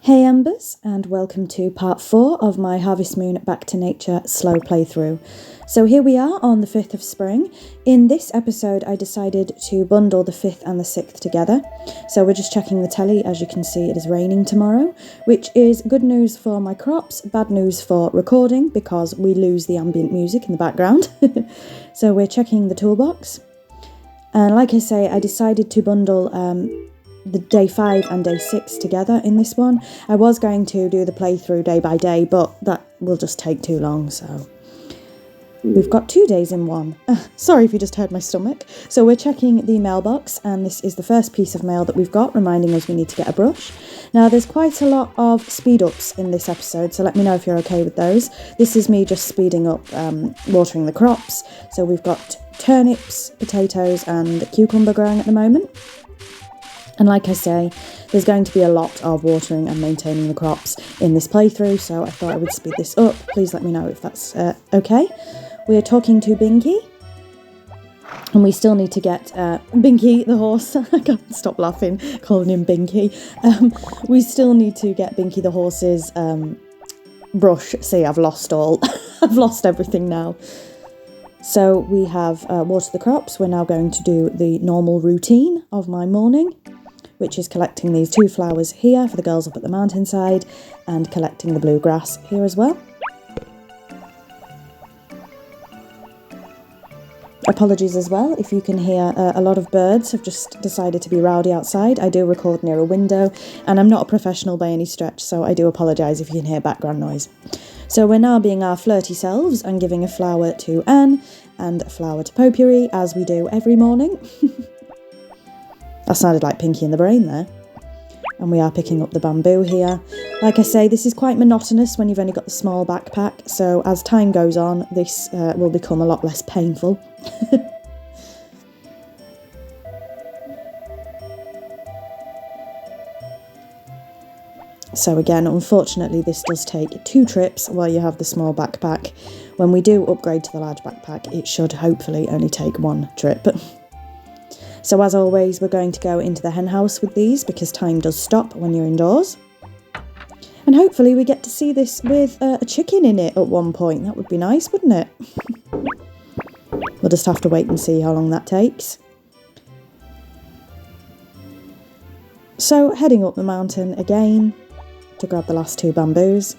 Hey Embers, and welcome to part 4 of my Harvest Moon Back to Nature slow playthrough. So here we are on the 5th of spring. In this episode I decided to bundle the 5th and the 6th together. So we're just checking the telly. As you can see, it is raining tomorrow, which is good news for my crops, bad news for recording because we lose the ambient music in the background. So we're checking the toolbox. And like I say, I decided to bundle the day 5 and day 6 together in this one. I was going to do the playthrough day by day, but that will just take too long, so we've got 2 days in one. Sorry if you just heard my stomach. So we're checking the mailbox, and this is the first piece of mail that we've got, reminding us we need to get a brush. Now there's quite a lot of speed ups in this episode, so let me know if you're okay with those. This is me just speeding up watering the crops. So we've got turnips, potatoes and cucumber growing at the moment. And like I say, there's going to be a lot of watering and maintaining the crops in this playthrough, so I thought I would speed this up. Please let me know if that's okay. We're talking to Binky, and we still need to get Binky the horse. I can't stop laughing, calling him Binky. We still need to get Binky the horse's brush. See, I've lost all. I've lost everything now. So we have watered the crops. We're now going to do the normal routine of my morning, which is collecting these 2 flowers here for the girls up at the mountainside and collecting the blue grass here as well. Apologies as well if you can hear a lot of birds have just decided to be rowdy outside. I do record near a window and I'm not a professional by any stretch, so I do apologise if you can hear background noise. So we're now being our flirty selves and giving a flower to Anne and a flower to Potpourri, as we do every morning. That sounded like Pinky in the Brain there. And we are picking up the bamboo here. Like I say, this is quite monotonous when you've only got the small backpack, so as time goes on, this will become a lot less painful. So again, unfortunately, this does take 2 trips while you have the small backpack. When we do upgrade to the large backpack, it should hopefully only take 1 trip. So as always, we're going to go into the hen house with these because time does stop when you're indoors. And hopefully we get to see this with a chicken in it at one point. That would be nice, wouldn't it? We'll just have to wait and see how long that takes. So heading up the mountain again to grab the last 2 bamboos.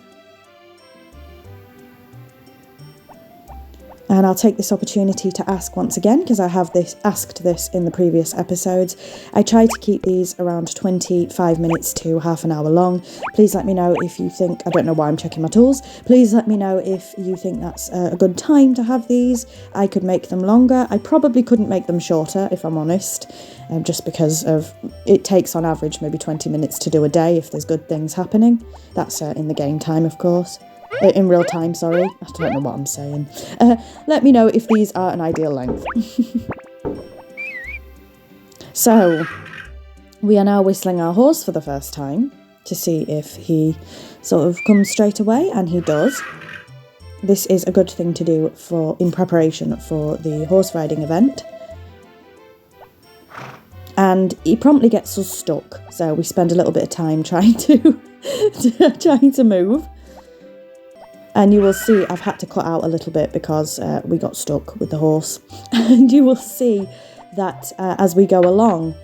And I'll take this opportunity to ask once again, because I have asked this in the previous episodes. I try to keep these around 25 minutes to half an hour long. Please let me know if you think, I don't know why I'm checking my tools, please let me know if you think that's a good time to have these. I could make them longer. I probably couldn't make them shorter, if I'm honest, just because of it takes on average maybe 20 minutes to do a day if there's good things happening. That's in the game time, of course. In real time, sorry. I don't know what I'm saying. Let me know if these are an ideal length. So, we are now whistling our horse for the first time to see if he sort of comes straight away, and he does. This is a good thing to do in preparation for the horse riding event. And he promptly gets us stuck, so we spend a little bit of time trying to move. And you will see I've had to cut out a little bit because we got stuck with the horse. And you will see that as we go along,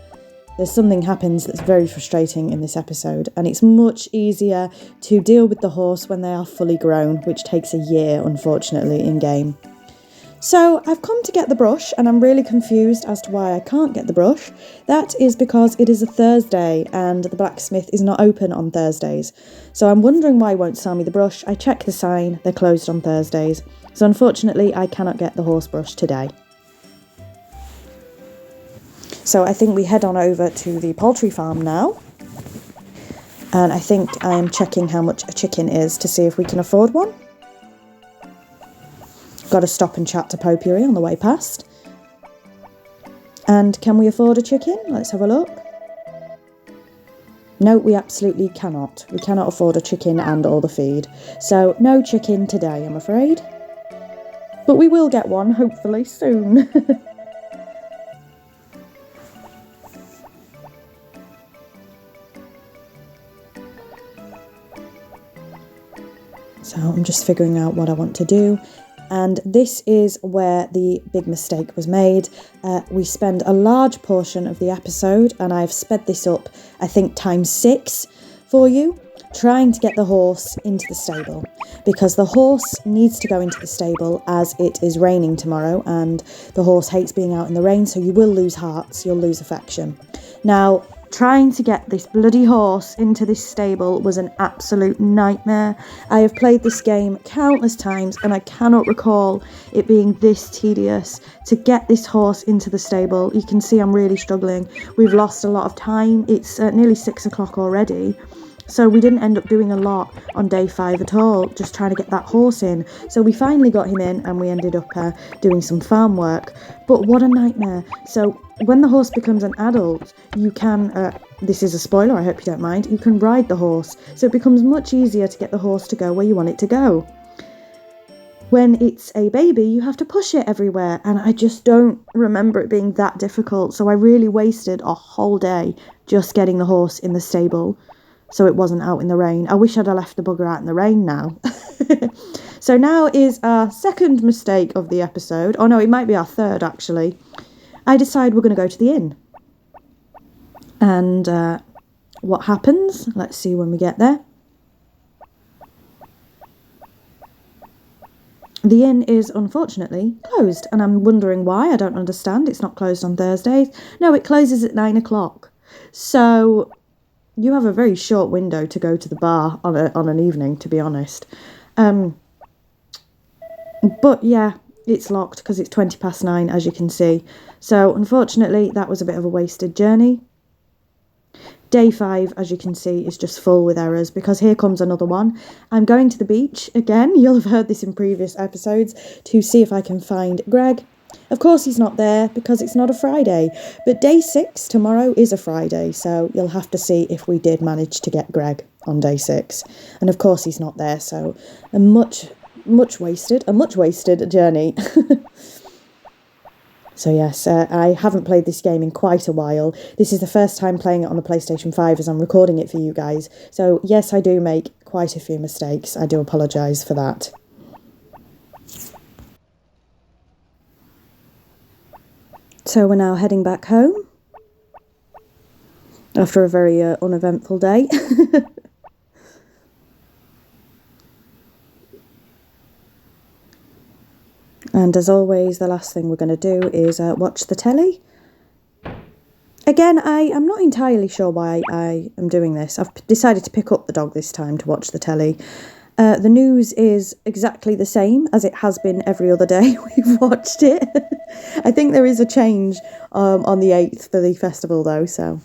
there's something happens that's very frustrating in this episode. And it's much easier to deal with the horse when they are fully grown, which takes a year, unfortunately, in game. So I've come to get the brush, and I'm really confused as to why I can't get the brush. That is because it is a Thursday and the blacksmith is not open on Thursdays. So I'm wondering why he won't sell me the brush. I checked the sign, they're closed on Thursdays. So unfortunately I cannot get the horse brush today. So I think we head on over to the poultry farm now. And I think I am checking how much a chicken is to see if we can afford one. Got to stop and chat to Potpourri on the way past. And can we afford a chicken? Let's have a look. No, we absolutely cannot. We cannot afford a chicken and all the feed. So no chicken today, I'm afraid. But we will get one, hopefully, soon. So I'm just figuring out what I want to do. And this is where the big mistake was made. We spend a large portion of the episode, and I've sped this up, I think, times 6 for you, trying to get the horse into the stable, because the horse needs to go into the stable as it is raining tomorrow, and the horse hates being out in the rain, so you will lose hearts, you'll lose affection. Now, trying to get this bloody horse into this stable was an absolute nightmare. I have played this game countless times and I cannot recall it being this tedious to get this horse into the stable. You can see I'm really struggling. We've lost a lot of time. It's nearly 6 o'clock already. So we didn't end up doing a lot on day 5 at all, just trying to get that horse in. So we finally got him in and we ended up doing some farm work. But what a nightmare. So when the horse becomes an adult, you can, this is a spoiler, I hope you don't mind, you can ride the horse. So it becomes much easier to get the horse to go where you want it to go. When it's a baby, you have to push it everywhere, and I just don't remember it being that difficult. So I really wasted a whole day just getting the horse in the stable, so it wasn't out in the rain. I wish I'd have left the bugger out in the rain now. So now is our second mistake of the episode. Oh no, it might be our third actually. I decide we're going to go to the inn. And what happens? Let's see when we get there. The inn is unfortunately closed, and I'm wondering why. I don't understand. It's not closed on Thursdays. No, it closes at 9 o'clock. So you have a very short window to go to the bar on an evening, to be honest. But yeah, it's locked because it's 20 past 9, as you can see. So unfortunately, that was a bit of a wasted journey. Day 5, as you can see, is just full with errors, because here comes another one. I'm going to the beach again. You'll have heard this in previous episodes, to see if I can find Greg. Of course he's not there because it's not a Friday, but day 6 tomorrow is a Friday, so you'll have to see if we did manage to get Greg on day 6. And of course he's not there, so a much wasted journey. So yes, I haven't played this game in quite a while. This is the first time playing it on the PlayStation 5 as I'm recording it for you guys. So yes, I do make quite a few mistakes. I do apologise for that. So we're now heading back home after a very uneventful day. And as always, the last thing we're going to do is watch the telly. Again, I am not entirely sure why I am doing this. I've decided to pick up the dog this time to watch the telly. The news is exactly the same as it has been every other day we've watched it. I think there is a change on the 8th for the festival though, so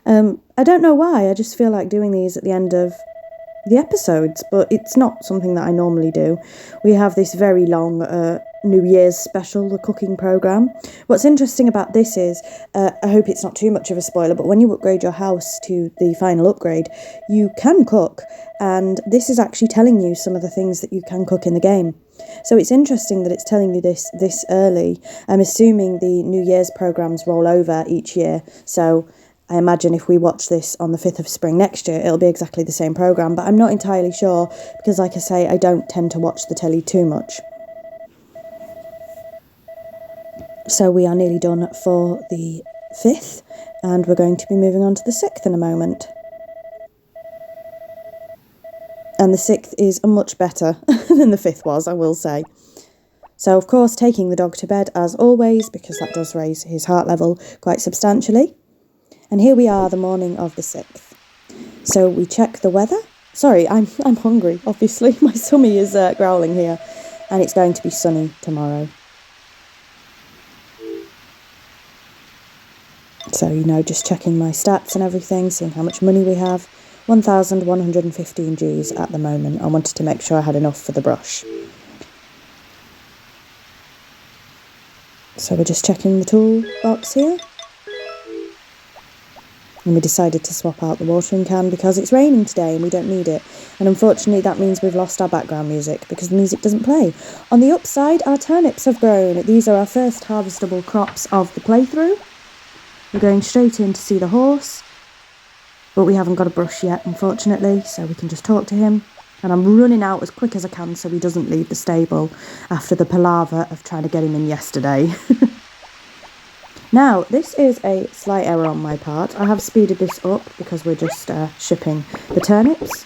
I don't know why. I just feel like doing these at the end of the episodes, but it's not something that I normally do. We have this very long New Year's special, the cooking programme. What's interesting about this is, I hope it's not too much of a spoiler, but when you upgrade your house to the final upgrade, you can cook, and this is actually telling you some of the things that you can cook in the game. So it's interesting that it's telling you this early. I'm assuming the New Year's programmes roll over each year, so I imagine if we watch this on the 5th of spring next year, it'll be exactly the same programme, but I'm not entirely sure, because like I say, I don't tend to watch the telly too much. So we are nearly done for the 5th, and we're going to be moving on to the 6th in a moment. And the 6th is much better than the 5th was, I will say. So, of course, taking the dog to bed as always, because that does raise his heart level quite substantially. And here we are, the morning of the 6th. So we check the weather. Sorry, I'm hungry, obviously. My tummy is growling here. And it's going to be sunny tomorrow. So, just checking my stats and everything, seeing how much money we have. 1,115 Gs at the moment. I wanted to make sure I had enough for the brush. So we're just checking the toolbox here. And we decided to swap out the watering can because it's raining today and we don't need it. And unfortunately that means we've lost our background music because the music doesn't play. On the upside, our turnips have grown. These are our first harvestable crops of the playthrough. We're going straight in to see the horse, but we haven't got a brush yet, unfortunately, so we can just talk to him. And I'm running out as quick as I can so he doesn't leave the stable after the palaver of trying to get him in yesterday. Now, this is a slight error on my part. I have speeded this up because we're just shipping the turnips.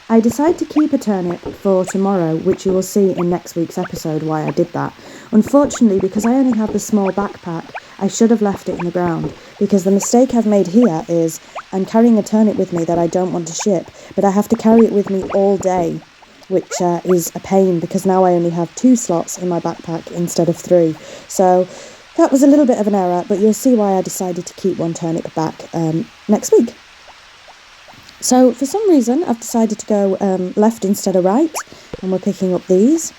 I decided to keep a turnip for tomorrow, which you will see in next week's episode why I did that. Unfortunately, because I only have the small backpack, I should have left it in the ground, because the mistake I've made here is I'm carrying a turnip with me that I don't want to ship, but I have to carry it with me all day, which is a pain because now I only have 2 slots in my backpack instead of 3. So that was a little bit of an error, but you'll see why I decided to keep one turnip back next week. So for some reason, I've decided to go left instead of right, and we're picking up these.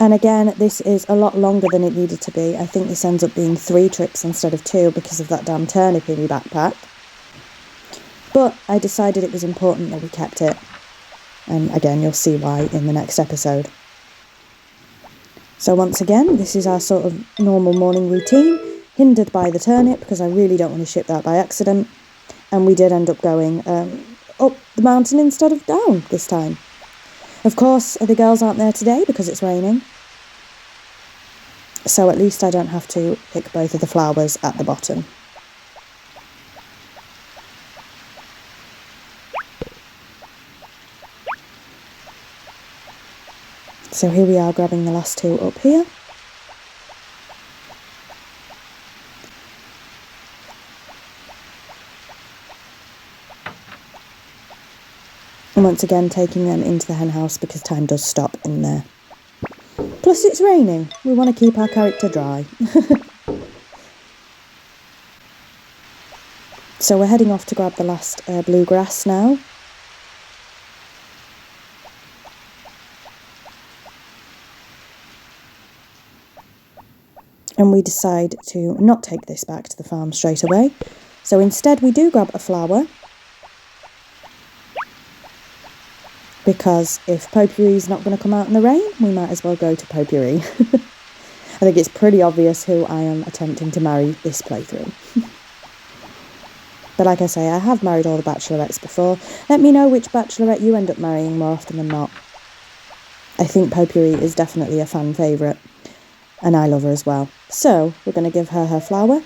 And again, this is a lot longer than it needed to be. I think this ends up being 3 trips instead of 2 because of that damn turnip in my backpack. But I decided it was important that we kept it. And again, you'll see why in the next episode. So once again, this is our sort of normal morning routine, hindered by the turnip because I really don't want to ship that by accident. And we did end up going up the mountain instead of down this time. Of course, the girls aren't there today because it's raining. So at least I don't have to pick both of the flowers at the bottom. So here we are grabbing the last 2 up here. And once again taking them into the hen house because time does stop in there. Plus it's raining. We want to keep our character dry. So we're heading off to grab the last bluegrass now. And we decide to not take this back to the farm straight away. So instead we do grab a flower. Because if Potpourri is not going to come out in the rain, we might as well go to Potpourri. I think it's pretty obvious who I am attempting to marry this playthrough. But like I say, I have married all the bachelorettes before. Let me know which bachelorette you end up marrying more often than not. I think Potpourri is definitely a fan favourite. And I love her as well. So, we're going to give her her flower.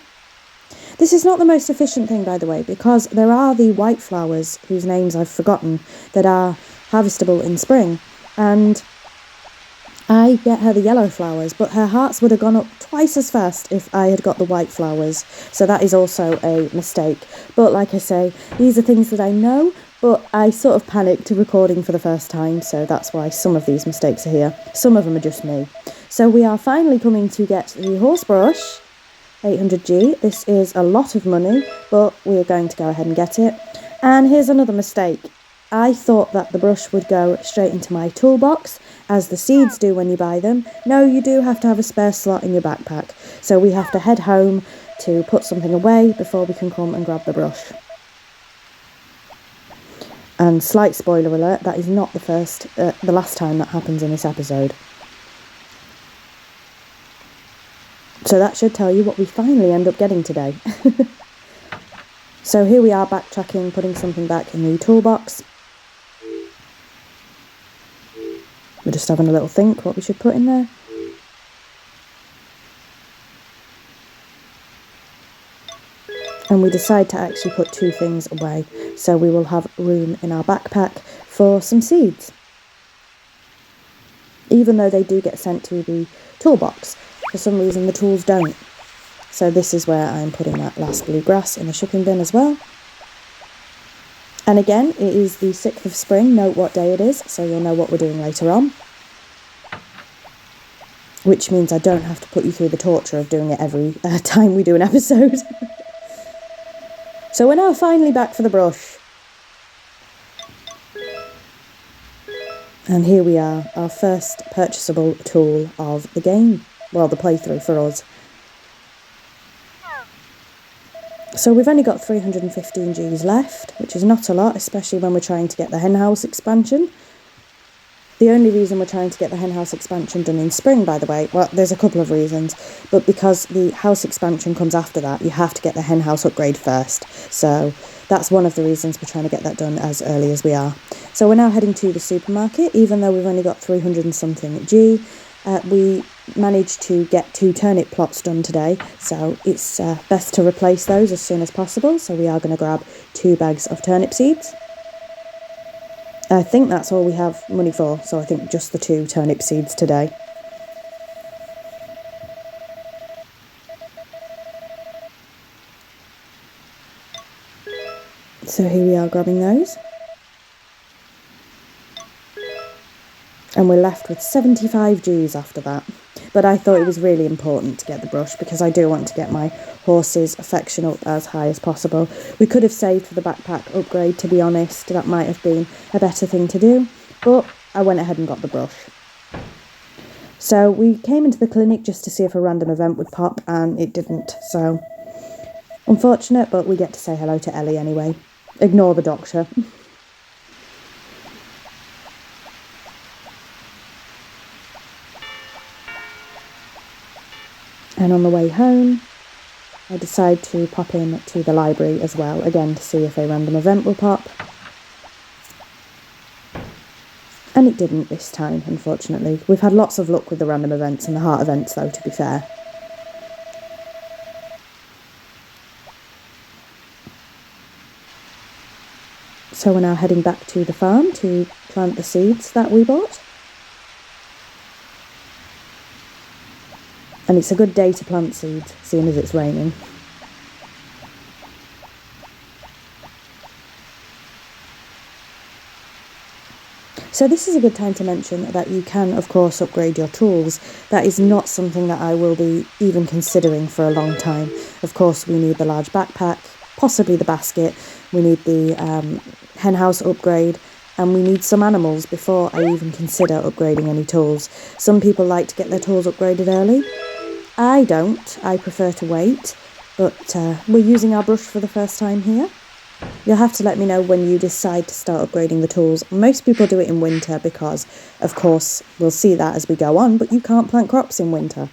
This is not the most efficient thing, by the way, because there are the white flowers, whose names I've forgotten, that are harvestable in spring. And I get her the yellow flowers, but her hearts would have gone up twice as fast if I had got the white flowers. So that is also a mistake. But like I say, these are things that I know, but I sort of panicked recording for the first time, so that's why some of these mistakes are here. Some of them are just me. So we are finally coming to get the horse brush, 800G. This is a lot of money, but we're going to go ahead and get it. And here's another mistake. I thought that the brush would go straight into my toolbox, as the seeds do when you buy them. No, you do have to have a spare slot in your backpack. So we have to head home to put something away before we can come and grab the brush. And slight spoiler alert, that is not the last time that happens in this episode. So that should tell you what we finally end up getting today. So here we are backtracking, putting something back in the toolbox. We're just having a little think what we should put in there. And we decide to actually put 2 things away, so we will have room in our backpack for some seeds. Even though they do get sent to the toolbox, for some reason the tools don't. So this is where I'm putting that last bluegrass in the shipping bin as well. And again, it is the 6th of spring, note what day it is, so you'll know what we're doing later on. Which means I don't have to put you through the torture of doing it every time we do an episode. So we're now finally back for the brush. And here we are, our first purchasable tool of the game. Well, the playthrough for us. So we've only got 315 Gs left, which is not a lot, especially when we're trying to get the henhouse expansion. The only reason we're trying to get the henhouse expansion done in spring, by the way, well, there's a couple of reasons, but because the house expansion comes after that, you have to get the henhouse upgrade first. So that's one of the reasons we're trying to get that done as early as we are. So we're now heading to the supermarket, even though we've only got 300 and something G. We managed to get 2 turnip plots done today, so it's best to replace those as soon as possible. So we are going to grab 2 bags of turnip seeds. I think that's all we have money for, so I think just the 2 turnip seeds today. So here we are grabbing those. And we're left with 75 Gs after that. But I thought it was really important to get the brush because I do want to get my horse's affection up as high as possible. We could have saved for the backpack upgrade, to be honest. That might have been a better thing to do. But I went ahead and got the brush. So we came into the clinic just to see if a random event would pop, and it didn't. So unfortunate, but we get to say hello to Ellie anyway. Ignore the doctor. And on the way home, I decide to pop in to the library as well, again to see if a random event will pop. And it didn't this time, unfortunately. We've had lots of luck with the random events and the heart events though, to be fair. So we're now heading back to the farm to plant the seeds that we bought. And it's a good day to plant seeds, seeing as it's raining. So this is a good time to mention that you can, of course, upgrade your tools. That is not something that I will be even considering for a long time. Of course, we need the large backpack, possibly the basket. We need the hen house upgrade, and we need some animals before I even consider upgrading any tools. Some people like to get their tools upgraded early. I don't. I prefer to wait, but we're using our brush for the first time here. You'll have to let me know when you decide to start upgrading the tools. Most people do it in winter because, of course, we'll see that as we go on, but you can't plant crops in winter.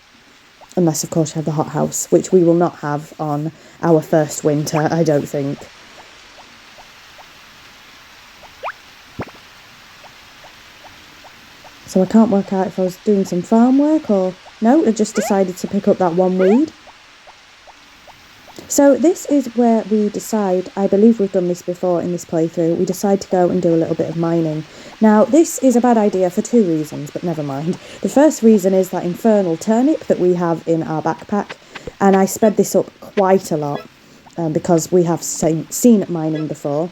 Unless, of course, you have the hothouse, which we will not have on our first winter, I don't think. So I can't work out if I was doing some farm work or... No, I just decided to pick up that one weed. So this is where we decide, I believe we've done this before in this playthrough, we decide to go and do a little bit of mining. Now this is a bad idea for 2 reasons, but never mind. The first reason is that infernal turnip that we have in our backpack, and I sped this up quite a lot because we have seen mining before.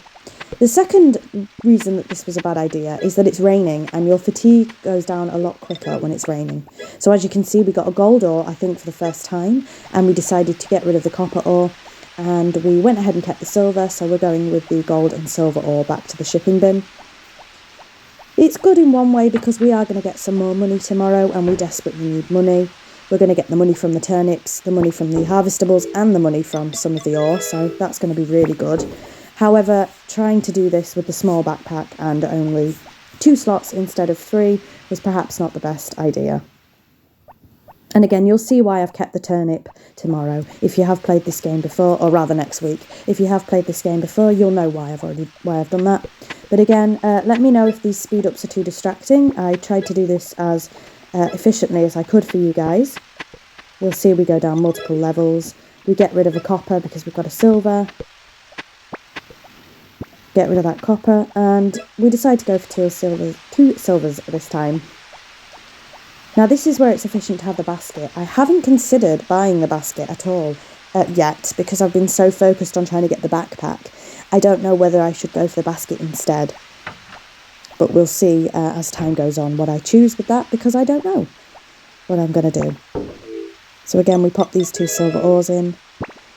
The second reason that this was a bad idea is that it's raining and your fatigue goes down a lot quicker when it's raining. So as you can see, we got a gold ore, I think, for the first time, and we decided to get rid of the copper ore, and we went ahead and kept the silver, so we're going with the gold and silver ore back to the shipping bin. It's good in one way because we are going to get some more money tomorrow, and we desperately need money. We're going to get the money from the turnips, the money from the harvestables, and the money from some of the ore, so that's going to be really good. However, trying to do this with the small backpack and only 2 slots instead of 3 was perhaps not the best idea. And again, you'll see why I've kept the turnip tomorrow. If you have played this game before, or rather next week, if you have played this game before, you'll know why I've done that. But again, let me know if these speed ups are too distracting. I tried to do this as efficiently as I could for you guys. You'll see we go down multiple levels. We get rid of a copper because we've got a silver. Get rid of that copper, and we decide to go for 2 silvers this time. Now this is where it's efficient to have the basket. I haven't considered buying the basket at all yet because I've been so focused on trying to get the backpack. I don't know whether I should go for the basket instead, but we'll see as time goes on what I choose with that because I don't know what I'm going to do. So again, we pop these 2 silver ores in.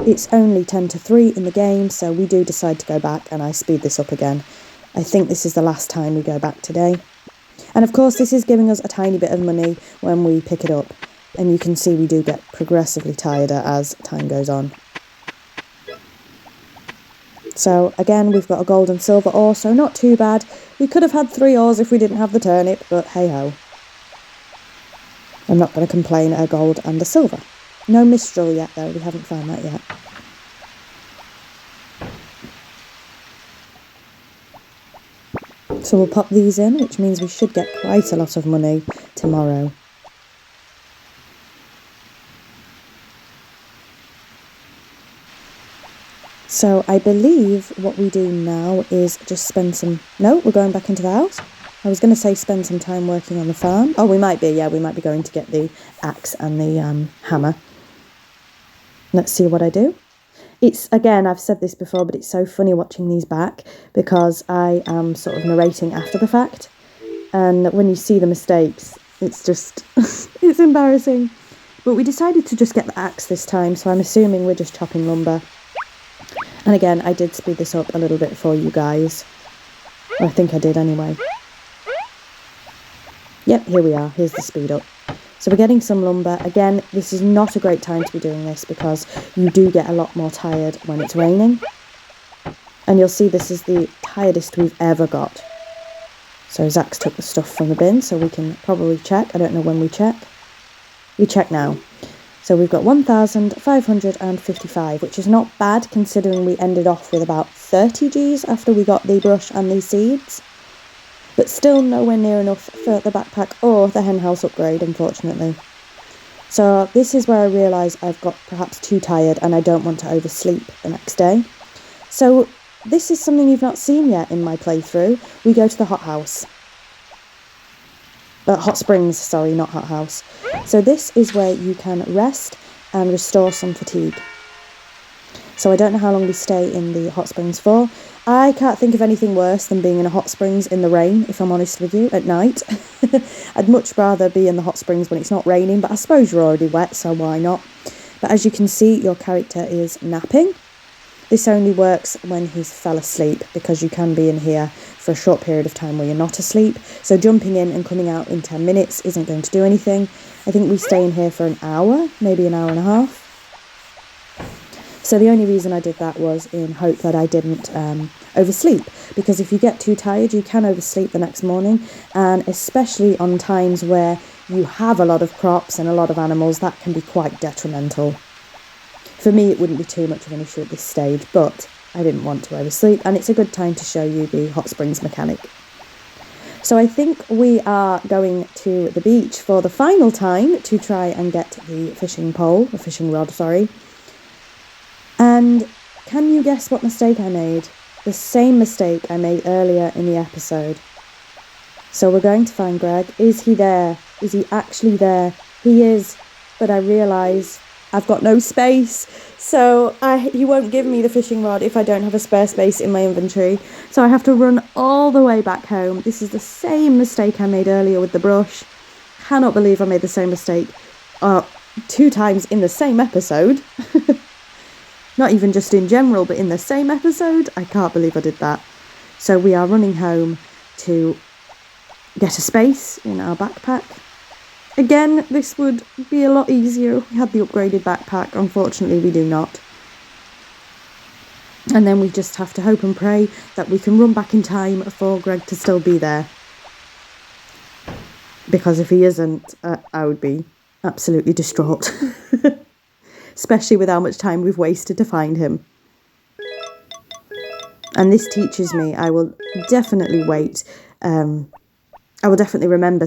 It's only 10 to 3 in the game, so we do decide to go back, and I speed this up again. I think this is the last time we go back today. And of course, this is giving us a tiny bit of money when we pick it up, and you can see we do get progressively tireder as time goes on. So again, we've got a gold and silver ore, so not too bad. We could have had 3 ores if we didn't have the turnip, but hey-ho. I'm not going to complain, a gold and a silver. No mistral yet, though. We haven't found that yet. So we'll pop these in, which means we should get quite a lot of money tomorrow. So I believe what we do now is just spend some... No, we're going back into the house. I was going to say spend some time working on the farm. Oh, we might be, yeah, we might be going to get the axe and the hammer. Let's see what I do. It's, again, I've said this before, but it's so funny watching these back because I am sort of narrating after the fact. And when you see the mistakes, it's just, it's embarrassing. But we decided to just get the axe this time, so I'm assuming we're just chopping lumber. And again, I did speed this up a little bit for you guys. Well, I think I did anyway. Yep, here we are. Here's the speed up. So we're getting some lumber. Again, this is not a great time to be doing this because you do get a lot more tired when it's raining. And you'll see this is the tiredest we've ever got. So Zach's took the stuff from the bin, so we can probably check. I don't know when we check. We check now. So we've got 1,555, which is not bad considering we ended off with about 30 Gs after we got the brush and the seeds. But still nowhere near enough for the backpack or the henhouse upgrade, unfortunately. So this is where I realise I've got perhaps too tired and I don't want to oversleep the next day. So this is something you've not seen yet in my playthrough. We go to the hothouse. Hot springs, sorry, not hothouse. So this is where you can rest and restore some fatigue. So I don't know how long we stay in the hot springs for. I can't think of anything worse than being in a hot springs in the rain, if I'm honest with you, at night. I'd much rather be in the hot springs when it's not raining, but I suppose you're already wet, so why not? But as you can see, your character is napping. This only works when he's fell asleep, because you can be in here for a short period of time where you're not asleep. So jumping in and coming out in 10 minutes isn't going to do anything. I think we stay in here for an hour, maybe an hour and a half. So the only reason I did that was in hope that I didn't oversleep, because if you get too tired, you can oversleep the next morning, and especially on times where you have a lot of crops and a lot of animals, that can be quite detrimental. For me, it wouldn't be too much of an issue at this stage, but I didn't want to oversleep, and it's a good time to show you the hot springs mechanic. So I think we are going to the beach for the final time to try and get the fishing rod, sorry. And can you guess what mistake I made? The same mistake I made earlier in the episode. So we're going to find Greg. Is he there? Is he actually there? He is, but I realise I've got no space. So he won't give me the fishing rod if I don't have a spare space in my inventory. So I have to run all the way back home. This is the same mistake I made earlier with the brush. Cannot believe I made the same mistake 2 times in the same episode. Not even just in general, but in the same episode. I can't believe I did that. So we are running home to get a space in our backpack. Again, this would be a lot easier if we had the upgraded backpack. Unfortunately, we do not. And then we just have to hope and pray that we can run back in time for Greg to still be there. Because if he isn't, I would be absolutely distraught. Especially with how much time we've wasted to find him. And this teaches me I will definitely remember,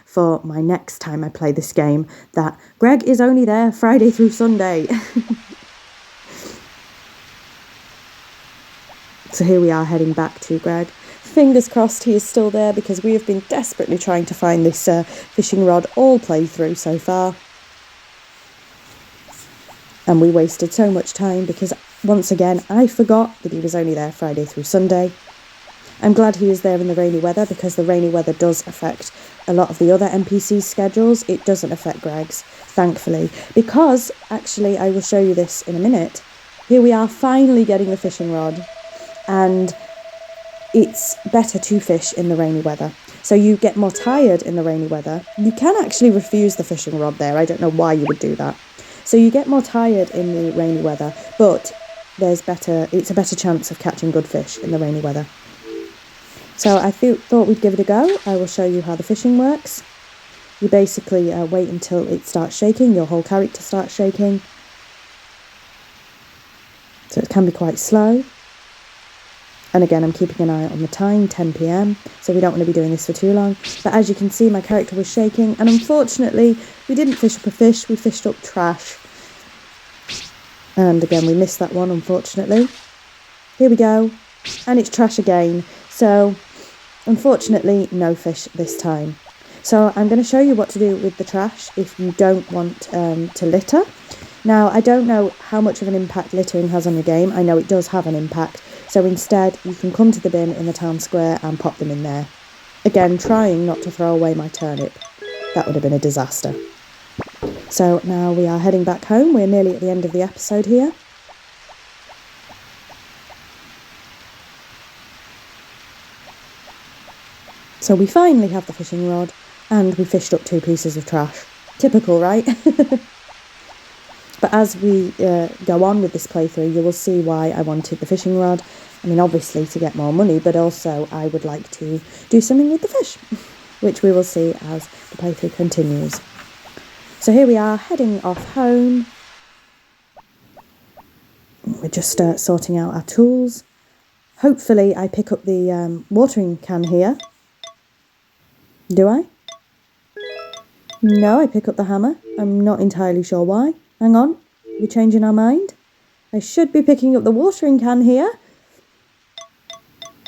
for my next time I play this game, that Greg is only there Friday through Sunday. So here we are heading back to Greg. Fingers crossed he is still there, because we have been desperately trying to find this fishing rod all playthrough so far. And we wasted so much time because, once again, I forgot that he was only there Friday through Sunday. I'm glad he is there in the rainy weather, because the rainy weather does affect a lot of the other NPC's schedules. It doesn't affect Greg's, thankfully. Because, actually, I will show you this in a minute. Here we are finally getting the fishing rod. And it's better to fish in the rainy weather. So you get more tired in the rainy weather. You can actually refuse the fishing rod there. I don't know why you would do that. So you get more tired in the rainy weather, but it's a better chance of catching good fish in the rainy weather. So I thought we'd give it a go. I will show you how the fishing works. You basically wait until it starts shaking, your whole character starts shaking. So it can be quite slow. And again, I'm keeping an eye on the time, 10 p.m, so we don't want to be doing this for too long. But as you can see, my character was shaking, and unfortunately, we didn't fish up a fish, we fished up trash. And again, we missed that one, unfortunately. Here we go, and it's trash again. So, unfortunately, no fish this time. So I'm going to show you what to do with the trash if you don't want to litter. Now, I don't know how much of an impact littering has on your game. I know it does have an impact. So instead, you can come to the bin in the town square and pop them in there. Again, trying not to throw away my turnip. That would have been a disaster. So now we are heading back home. We're nearly at the end of the episode here. So we finally have the fishing rod, and we fished up 2 pieces of trash. Typical, right? But as we go on with this playthrough, you will see why I wanted the fishing rod. I mean, obviously to get more money, but also I would like to do something with the fish, which we will see as the playthrough continues. So here we are, heading off home. We're just sorting out our tools. Hopefully I pick up the watering can here. Do I? No, I pick up the hammer. I'm not entirely sure why. Hang on, we're changing our mind. I should be picking up the watering can here.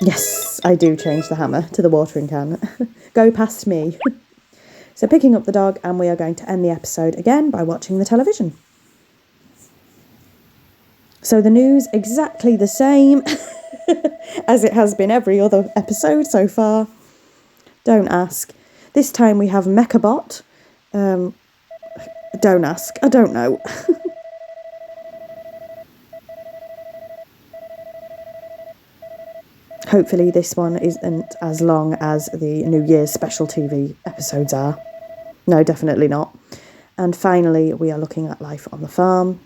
Yes, I do change the hammer to the watering can. Go past me. So picking up the dog, and we are going to end the episode again by watching the television. So the news exactly the same as it has been every other episode so far. Don't ask. This time we have Mechabot. Don't ask. I don't know. Hopefully this one isn't as long as the New Year's special TV episodes are. No, definitely not. And finally, we are looking at life on the farm.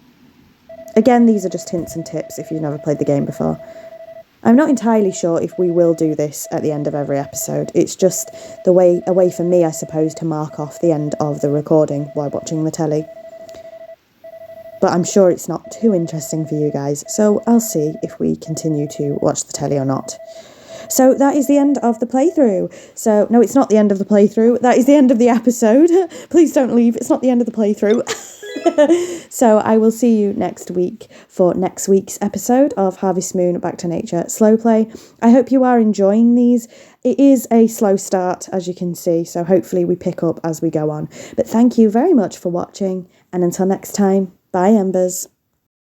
Again, these are just hints and tips if you've never played the game before. I'm not entirely sure if we will do this at the end of every episode. It's just a way for me, I suppose, to mark off the end of the recording while watching the telly. But I'm sure it's not too interesting for you guys, so I'll see if we continue to watch the telly or not. So that is the end of the playthrough. So, no, it's not the end of the playthrough. That is the end of the episode. Please don't leave. It's not the end of the playthrough. So I will see you next week for next week's episode of Harvest Moon Back to Nature Slow Play. I hope you are enjoying these. It is a slow start, as you can see, so hopefully we pick up as we go on. But thank you very much for watching, and until next time, bye, Embers.